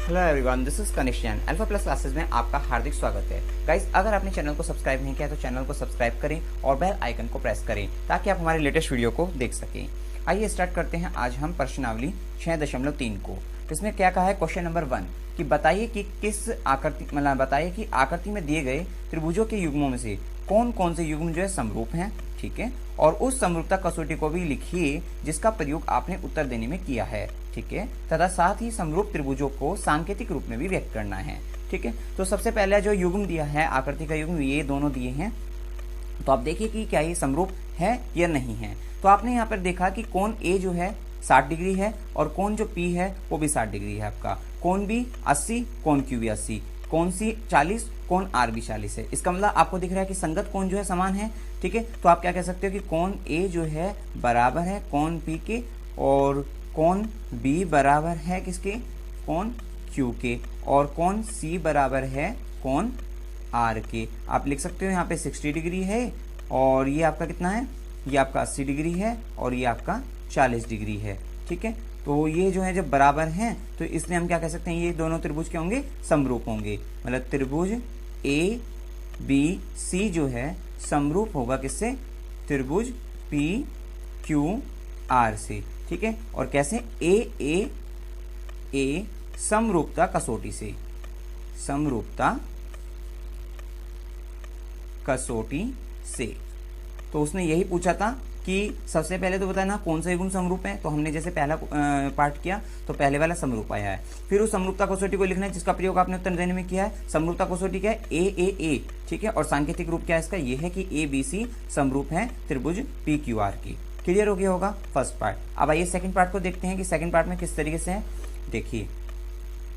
Hello everyone, this is कनिष्यन। Alpha plus classes में आपका हार्दिक स्वागत है। गाइस, अगर आपने चैनल को सब्सक्राइब नहीं किया तो चैनल को सब्सक्राइब करें और बेल आइकन को प्रेस करें ताकि आप हमारे लेटेस्ट वीडियो को देख सकें। आइए स्टार्ट करते हैं आज हम प्रश्नावली 6.3 को। इसमें क्या कहा है, क्वेश्चन नंबर 1 कि बताइए कि किस आकृति बताइए कि आकृति में दिए गए त्रिभुजों के युग्मों में से कौन कौन से युग्म जो है समरूप हैं। ठीक है, और उस समरूपता कसौटी को भी लिखिए जिसका प्रयोग आपने उत्तर देने में किया है। ठीक है, तथा साथ ही समरूप त्रिभुजों को सांकेतिक रूप में भी व्यक्त करना है। ठीक है, तो सबसे पहले जो युग्म दिया है, आकृति का युग्म, ये दोनों दिए हैं। तो आप देखिए कि क्या ये समरूप है या नहीं है। तो आपने यहाँ पर देखा कि कोण ए जो है 60 डिग्री है और कोण जो पी है वो भी 60 डिग्री है आपका। कोण बी 80, कोण क्यू भी 80, कोण सी 40, कोण आर भी 40 है। इसका मतलब आपको दिख रहा है कि संगत कोण जो है समान है। ठीक है, तो आप क्या कह सकते हो कि कोण ए जो है बराबर है कोण पी के और कोण बी बराबर है किसके, कोण क्यू के, और कोण सी बराबर है कोण आर के। आप लिख सकते हो यहाँ पे 60 डिग्री है और ये आपका कितना है, ये आपका 80 डिग्री है और ये आपका 40 डिग्री है। ठीक है, तो ये जो है जब बराबर हैं तो इसलिए हम क्या कह सकते हैं, ये दोनों त्रिभुज क्या होंगे, समरूप होंगे। मतलब त्रिभुज ए बी सी जो है समरूप होगा किससे, त्रिभुज पी क्यू आर से। ठीक है, और कैसे, ए समरूपता कसौटी से, समरूपता कसौटी से। तो उसने यही पूछा था कि सबसे पहले तो बताना कौन सा युग्म समरूप है। तो हमने जैसे पहला पार्ट किया तो पहले वाला समरूप आया है। फिर उस समरूपता कसौटी को लिखना है जिसका प्रयोग आपने उत्तर देने में किया है। समरूपता कसौटी क्या है, ए। ठीक है, और सांकेतिक रूप क्या है इसका, ये है कि ए बी सी समरूप है त्रिभुज पी क्यू आर की। क्लियर हो गया होगा फर्स्ट पार्ट। अब आइए सेकंड पार्ट को देखते हैं कि सेकंड पार्ट में किस तरीके से है। देखिए,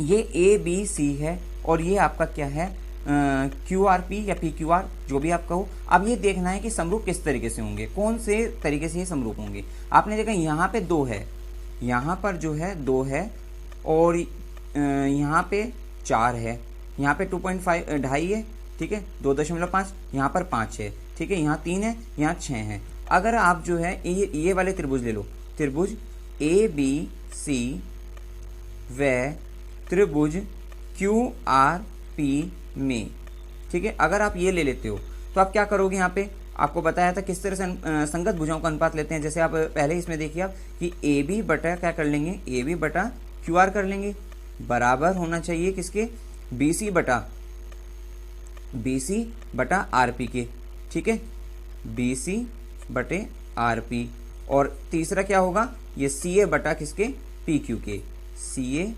ये ए बी सी है और ये आपका क्या है, क्यू आर पी या पी क्यू आर, जो भी आप कहो। अब ये देखना है कि समरूप किस तरीके से होंगे, कौन से तरीके से ये समरूप होंगे। आपने देखा यहाँ पे 2 है, यहाँ पर जो है 2 है और यहाँ पे 4 है, यहाँ पे 2.5 2.5 है। ठीक है, 2.5, यहाँ पर 5 है। ठीक है, यहाँ 3 है, यहाँ 6 है। अगर आप जो है ये वाले त्रिभुज ले लो, त्रिभुज ए बी सी व त्रिभुज क्यू आर पी में। ठीक है, अगर आप ये ले लेते हो तो आप क्या करोगे, यहाँ पे आपको बताया था किस तरह से संगत भुजाओं का अनुपात लेते हैं। जैसे आप पहले इसमें देखिए आप कि ए बी बटा क्या कर लेंगे, ए बी बटा क्यू आर कर लेंगे, बराबर होना चाहिए किसके, बी सी बटा आर पी के। ठीक है, बी सी बटे आर पी। और तीसरा क्या होगा, ये सी ए बटा किसके, पी क्यू के, सी ए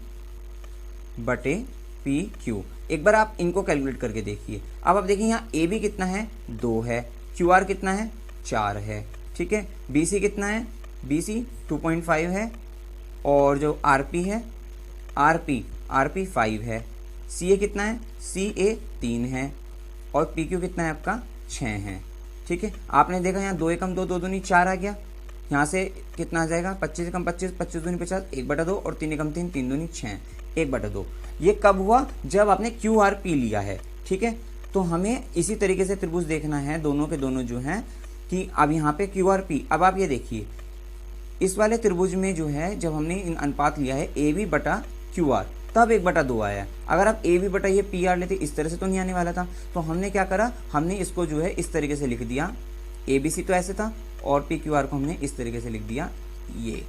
बटे पी क्यू। एक बार आप इनको कैलकुलेट करके देखिए। अब आप देखिए यहाँ ए बी कितना है, 2 है, क्यू आर कितना है, 4 है। ठीक है, बी सी कितना है, बी सी 2.5 है और जो आर पी है, आर पी 5 है। सी ए कितना है, सी ए 3 है और पी क्यू कितना है आपका, 6 है। ठीक है, आपने देखा यहाँ 2 एकम 2, 2 दूनी 4 आ गया। यहाँ से कितना आ जाएगा, 25 एकम 25, 25 दूनी 50, 1/2 और 3 एकम 3, 3 दूनी 6, 1/2। ये कब हुआ, जब आपने क्यू आर पी लिया है। ठीक है, तो हमें इसी तरीके से त्रिभुज देखना है, दोनों के दोनों जो हैं कि अब यहाँ पे क्यू आर पी। अब आप ये देखिए, इस वाले त्रिभुज में जो है जब हमने इन अनुपात लिया है ए बी बटा क्यू आर, तब 1/2 आया। अगर आप ए बी बटा ये पी आर लेते, इस तरह से तो नहीं आने वाला था। तो हमने क्या करा, हमने इसको जो है इस तरीके से लिख दिया, ए बी सी तो ऐसे था और पी क्यू आर को हमने इस तरीके से लिख दिया, ये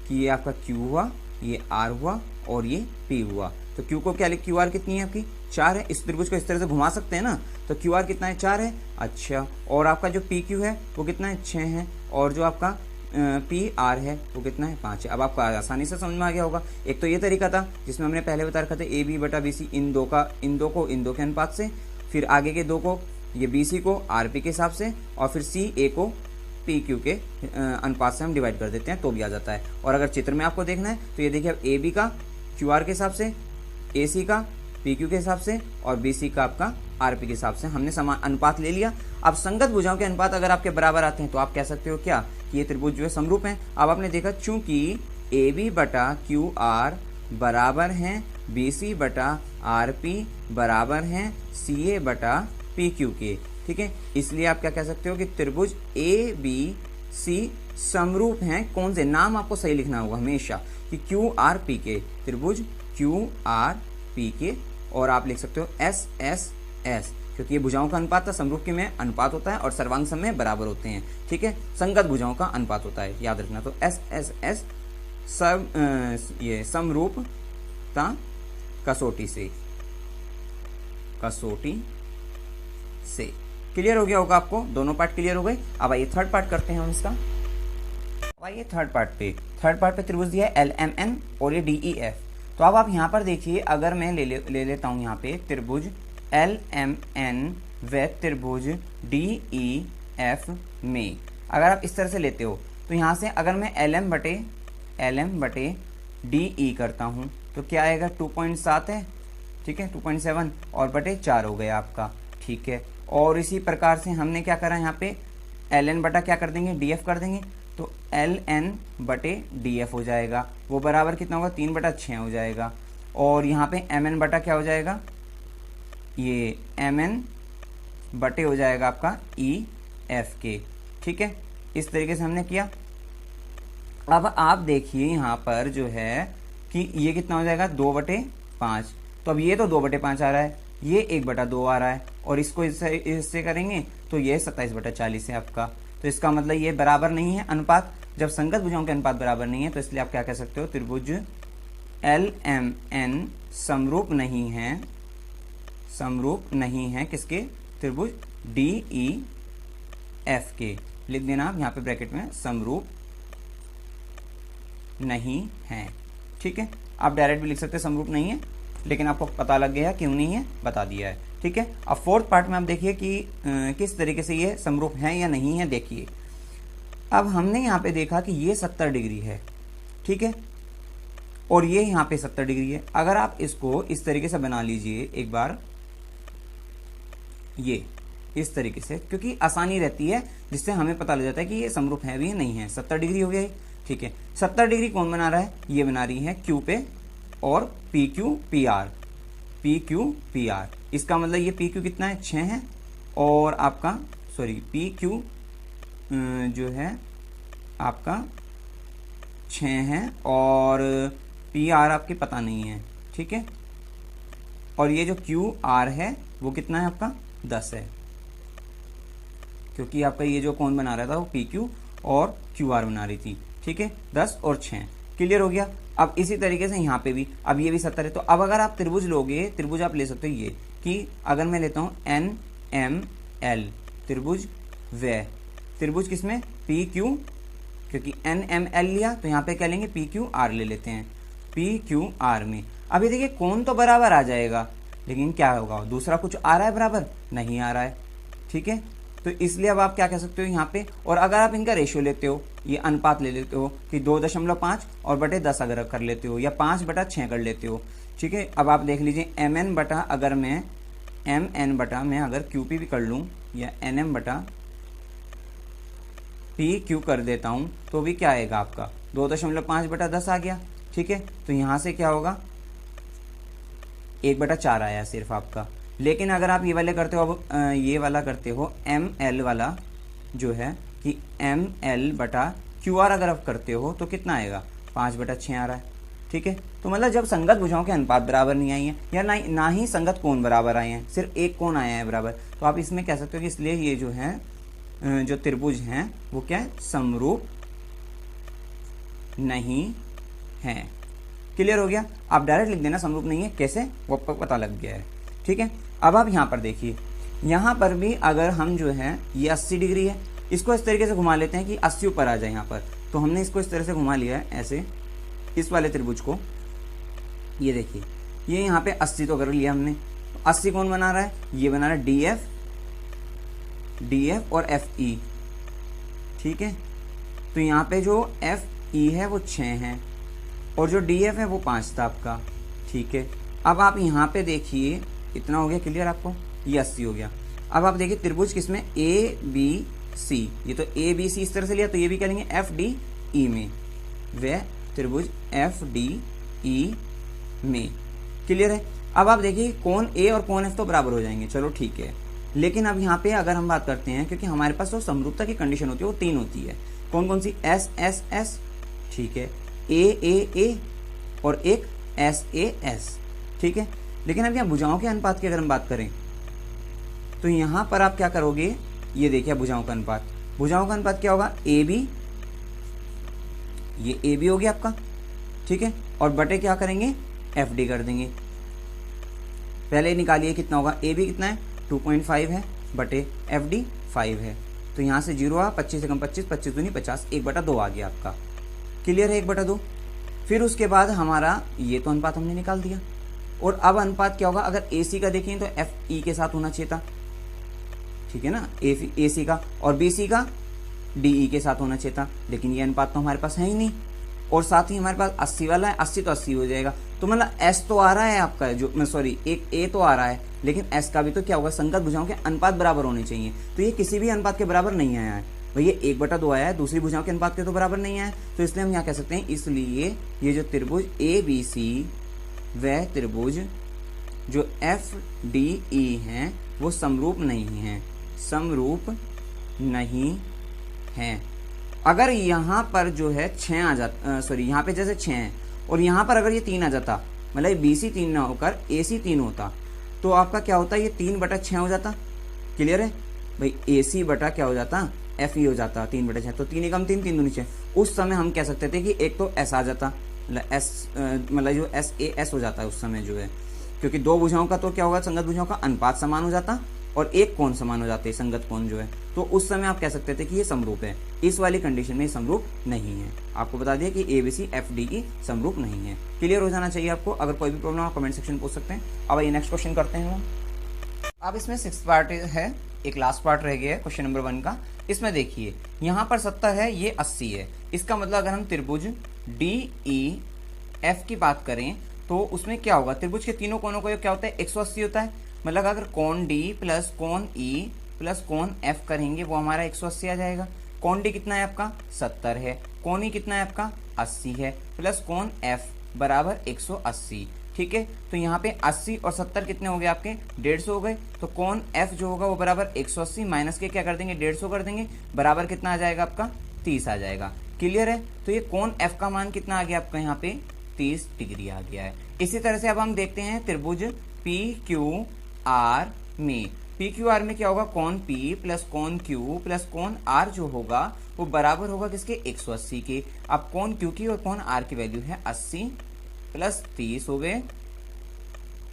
कि ये आपका क्यू हुआ, ये आर हुआ और ये पी हुआ। तो क्यू को क्या लिख, क्यू आर कितनी है आपकी, 4 है। इस त्रिभुज को इस तरह से घुमा सकते हैं ना, तो क्यू आर कितना है, 4 है। अच्छा, और आपका जो पी क्यू है वो कितना है, 6 है, और जो आपका पी आर है वो कितना है, 5 है। अब आपको आसानी से समझ में आ गया होगा। एक तो ये तरीका था जिसमें हमने पहले बता रखा था ए बी बटा बी सी, इन दो के अनुपात से, फिर आगे के 2 को, ये बी सी को आर पी के हिसाब से, और फिर सी ए को पी क्यू के अनुपात से हम डिवाइड कर देते हैं तो भी आ जाता है। और अगर चित्र में आपको देखना है तो ये देखिए, अब ए बी का क्यू आर के हिसाब से, ए सी का पी क्यू के हिसाब से और बी सी का आपका आर पी के हिसाब से हमने समान अनुपात ले लिया। अब संगत भुजाओं के अनुपात अगर आपके बराबर आते हैं तो आप कह सकते हो क्या, कि ये त्रिभुज जो है समरूप हैं। अब आपने देखा चूंकि ए बी बटा क्यू आर बराबर हैं बी सी बटा आर पी बराबर हैं सी ए बटा पी क्यू के। ठीक है, इसलिए आप क्या कह सकते हो कि त्रिभुज ए बी सी समरूप हैं कौन से, नाम आपको सही लिखना होगा हमेशा कि क्यू आर पी के, त्रिभुज क्यू आर पी के, और आप लिख सकते हो एस एस एस, क्योंकि ये भुजाओं का अनुपात था, समरूप के में अनुपात होता है और सर्वांग सम में बराबर होते हैं, ठीक है, संगत भुजाओं का अनुपात होता है, याद रखना। तो एस एस एस ये समरूपता कसौटी से, कसौटी से क्लियर हो गया होगा आपको, दोनों पार्ट क्लियर हो गए। अब आइए थर्ड पार्ट करते हैं हम इसका। अब आइए थर्ड पार्ट पे त्रिभुज दिया है एल एम एन और ये डी ई एफ। तो अब आप यहाँ पर देखिए, अगर मैं ले लेता हूँ यहाँ पे त्रिभुज एल एम एन व त्रिभुज डी ई एफ में, अगर आप इस तरह से लेते हो तो यहाँ से अगर मैं एल एम बटे डी ई करता हूँ तो क्या आएगा, 2.7 है, ठीक है, 2.7 और बटे 4 हो गया आपका, ठीक है। और इसी प्रकार से हमने क्या करा यहाँ पे, एल एन बटा क्या कर देंगे, डी एफ कर देंगे, तो एल एन बटे डी एफ हो जाएगा, वो बराबर कितना होगा, 3/6 हो जाएगा। और यहाँ पे एम एन बटा क्या हो जाएगा, ये एम एन बटे हो जाएगा आपका ई एफ के, ठीक है। इस तरीके से हमने किया। अब आप देखिए यहाँ पर जो है कि ये कितना हो जाएगा, 2/5। तो अब ये तो 2/5 आ रहा है, ये 1/2 आ रहा है, और इसको इससे करेंगे तो ये 27/40 है आपका। तो इसका मतलब ये बराबर नहीं है अनुपात, जब संगत भुजाओं के अनुपात बराबर नहीं है तो इसलिए आप क्या कह सकते हो, त्रिभुज एल एम एन समरूप नहीं है किसके, त्रिभुज डी ई एफ के। लिख देना आप यहाँ पे ब्रैकेट में, समरूप नहीं है, ठीक है। आप डायरेक्ट भी लिख सकते हैं समरूप नहीं है, लेकिन आपको पता लग गया क्यों नहीं है, बता दिया है, ठीक है। अब फोर्थ पार्ट में आप देखिए कि किस तरीके से ये समरूप है या नहीं है। देखिए अब हमने यहाँ पे देखा कि ये 70 डिग्री है, ठीक है, और ये यहाँ पे 70 डिग्री है। अगर आप इसको इस तरीके से बना लीजिए एक बार, ये इस तरीके से, क्योंकि आसानी रहती है, जिससे हमें पता लग जाता है कि ये समरूप है भी नहीं है। 70 डिग्री हो गया है, ठीक है। 70 डिग्री कौन बना रहा है, ये बना रही है क्यू पे और P Q P R, P Q P R. इसका मतलब ये पी क्यू कितना है, 6 है, और आपका पी क्यू जो है आपका 6 है, और पी आर आपके पता नहीं है, ठीक है। और ये जो क्यू आर है वो कितना है आपका, 10 है, क्योंकि आपका ये जो कौन बना रहा था वो पी क्यू और क्यू आर बना रही थी, ठीक है। 10 और 6 क्लियर हो गया। अब इसी तरीके से यहाँ पे भी, अब ये भी 70 है, तो अब अगर आप त्रिभुज लोगे, त्रिभुज आप ले सकते हो ये कि अगर मैं लेता हूँ एन एम एल त्रिभुज, व त्रिभुज किसमें, पी क्यू, क्योंकि एन एम एल लिया तो यहाँ पे क्या लेंगे, पी क्यू आर ले लेते हैं, पी क्यू आर में। अब ये देखिए कौन तो बराबर आ जाएगा, लेकिन क्या होगा, दूसरा कुछ आ रहा है बराबर, नहीं आ रहा है, ठीक है। तो इसलिए अब आप क्या कह सकते हो यहाँ पे, और अगर आप इनका रेशियो लेते हो, ये अनुपात ले लेते हो कि 2.5 और बटे 10 अगर कर लेते हो, या 5/6 कर लेते हो, ठीक है। अब आप देख लीजिए एम एन बटा, अगर मैं एम एन बटा मैं अगर क्यू पी भी कर लूँ, या एन एम बटा पी क्यू कर देता हूँ, तो भी क्या आएगा आपका, 2.5/10 आ गया, ठीक है। तो यहाँ से क्या होगा, 1/4 आया सिर्फ आपका। लेकिन अगर आप ये वाले करते हो, अब ये वाला करते हो एम एल वाला जो है कि एम एल बटा क्यू आर अगर आप करते हो तो कितना आएगा, 5/6 आ रहा है, ठीक है। तो मतलब जब संगत भुजाओं के अनुपात बराबर नहीं आई हैं, या ना ही संगत कोण बराबर आए हैं, सिर्फ एक कोण आया है बराबर, तो आप इसमें कह सकते हो कि इसलिए ये जो है जो त्रिभुज हैं वो क्या है, समरूप नहीं है। क्लियर हो गया। आप डायरेक्ट लिख देना समरूप नहीं है, कैसे वो पता लग गया है, ठीक है। अब आप यहाँ पर देखिए, यहाँ पर भी अगर हम जो है ये 80 डिग्री है, इसको इस तरीके से घुमा लेते हैं कि 80 ऊपर आ जाए यहाँ पर, तो हमने इसको इस तरह से घुमा लिया है ऐसे, इस वाले त्रिभुज को, ये देखिए ये यहाँ पे 80 तो कर लिया हमने। 80 कौन बना रहा है, ये बना रहा है डी एफ और एफ ई, ठीक है। तो यहाँ पे जो एफ ई है वो 6 है, और जो डी एफ है वो 5 था आपका, ठीक है। अब आप यहाँ पे देखिए इतना हो गया क्लियर आपको, ये 80 हो गया। अब आप देखिए त्रिभुज किसमें, ए बी सी, ये तो ए बी सी इस तरह से लिया, तो ये भी करेंगे एफ डी ई में, वे त्रिभुज एफ डी ई में, क्लियर है। अब आप देखिए कोण ए और कोण एफ तो बराबर हो जाएंगे, चलो ठीक है। लेकिन अब यहाँ पे अगर हम बात करते हैं, क्योंकि हमारे पास तो समरूपता की कंडीशन होती है वो 3 होती है, कौन कौन सी, एस एस एस, ठीक है, ए और एक एस ए एस, ठीक है। लेकिन अब यहाँ भुजाओं के अनुपात की अगर हम बात करें तो यहाँ पर आप क्या करोगे, ये देखिए भुजाओं का अनुपात, भुजाओं का अनुपात क्या होगा, ए बी, ये ए बी हो गया आपका, ठीक है, और बटे क्या करेंगे, एफ डी कर देंगे। पहले निकालिए कितना होगा, ए बी कितना है 2.5 है, बटे एफ डी 5 है, तो यहाँ से 0 आ, 25 से कम 25, 25 दूनी 50, 1/2 आ गया आपका। क्लियर है, 1/2। फिर उसके बाद हमारा ये तो अनुपात हमने निकाल दिया, और अब अनुपात क्या होगा, अगर ए सी का देखें तो एफ ई के साथ होना चाहिए था, ठीक है ना, ए सी का, और बी सी का डी ई के साथ होना चाहिए था, लेकिन ये अनुपात तो हमारे पास है ही नहीं, और साथ ही हमारे पास 80 वाला है, 80 तो 80 हो जाएगा, तो मतलब एस तो आ रहा है आपका, जो सॉरी एक ए तो आ रहा है, लेकिन एस का भी तो क्या होगा, संगत भुजाओं के अनुपात बराबर होने चाहिए, तो ये किसी भी अनुपात के बराबर नहीं आया है भैया, 1/2 आया है, दूसरी भुजाओं के अनुपात के तो बराबर नहीं आया है, तो इसलिए हम यहाँ कह सकते हैं, इसलिए ये जो त्रिभुज ए बी सी वह त्रिभुज जो एफ डी ई हैं वो समरूप नहीं है, समरूप नहीं है। अगर यहाँ पर जो है 6 आ जाता, सॉरी यहाँ पे जैसे 6 है और यहाँ पर अगर ये 3 आ जाता, मतलब बी सी 3 ना होकर ए सी 3 होता, तो आपका क्या होता, ये 3/6 हो जाता। क्लियर है भाई, ए सी बटा क्या हो जाता, एफ ई हो जाता 3/6, तो 3 एकम 3, 3 दूनी 6। उस समय हम कह सकते थे कि एक तो एस आ जाता, मतलब एस, मतलब जो एस ए एस हो जाता है उस समय जो है, क्योंकि दो भुजाओं का तो क्या होगा, संगत भुजाओं का अनुपात समान हो जाता और एक कोण समान हो जाते, संगत कोण जो है, तो उस समय आप कह सकते थे कि ये समरूप है। इस वाली कंडीशन में समरूप नहीं है। आपको बता दिया कि A B C F D की समरूप नहीं है। क्लियर हो जाना चाहिए आपको। अगर कोई भी प्रॉब्लम आप कमेंट सेक्शन में पूछ सकते हैं। अब ये नेक्स्ट क्वेश्चन करते हैं हम। अब इसमें 6th पार्ट है, एक लास्ट पार्ट रह गया है क्वेश्चन नंबर 1 का। इसमें देखिए यहाँ पर 70 है, ये 80 है। इसका मतलब अगर हम त्रिभुज डी ई एफ की बात करें तो उसमें क्या होगा, त्रिभुज के तीनों कोणों का क्या होता है, 180 होता है। मतलब अगर कोण डी प्लस कोण ई प्लस कोण एफ करेंगे वो हमारा 180 आ जाएगा। कोण डी कितना है आपका, 70 है। कोण ई कितना है आपका, 80 है, प्लस कोण एफ बराबर 180। ठीक है, तो यहाँ पे 80 और 70 कितने हो गए आपके, 150 हो गए। तो कोण एफ जो होगा वो बराबर 180 माइनस के क्या कर देंगे, 150 कर देंगे, बराबर कितना आ जाएगा आपका, 30 आ जाएगा। क्लियर है, तो ये कोण एफ का मान कितना आ गया आपका, यहाँ पे 30 डिग्री आ गया है। इसी तरह से अब हम देखते हैं त्रिभुज पी क्यू आर में। पी क्यू आर में क्या होगा, कोण पी प्लस कोण क्यू प्लस कोण आर जो होगा वो बराबर होगा किसके, 180 के। अब कोण क्यू की और कोण आर की वैल्यू है 80 प्लस 30 हो गए,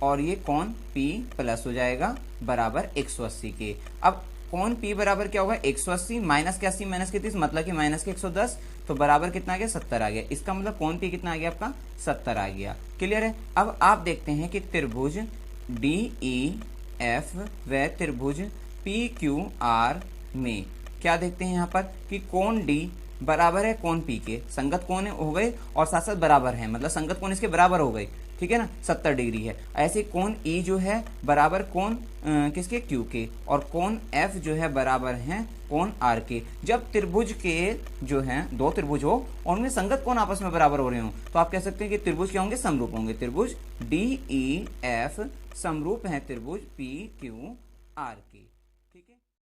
और ये कोण P प्लस हो जाएगा बराबर 180 के। अब कोण P बराबर क्या होगा, 180 माइनस के 80 माइनस के 30, मतलब कि माइनस के 110, तो बराबर कितना आ गया, 70 आ गया। इसका मतलब कोण P कितना आ गया आपका, 70 आ गया। क्लियर है। अब आप देखते हैं कि त्रिभुज डी ई एफ व त्रिभुज पी क्यू आर में क्या देखते हैं यहाँ पर कि कोण D बराबर है कोण P के, संगत कोण हो गए और साथ साथ बराबर है, मतलब संगत कोण इसके बराबर हो गए। ठीक है ना, 70 डिग्री है। ऐसे कोण E जो है बराबर कोण किसके, Q के, और कोण F जो है बराबर है कोण R के। जब त्रिभुज के जो है दो त्रिभुज हो और उनमें संगत कोण आपस में बराबर हो रहे हो तो आप कह सकते हैं कि त्रिभुज क्या होंगे, समरूप होंगे। त्रिभुज DEF समरूप है त्रिभुज PQR के।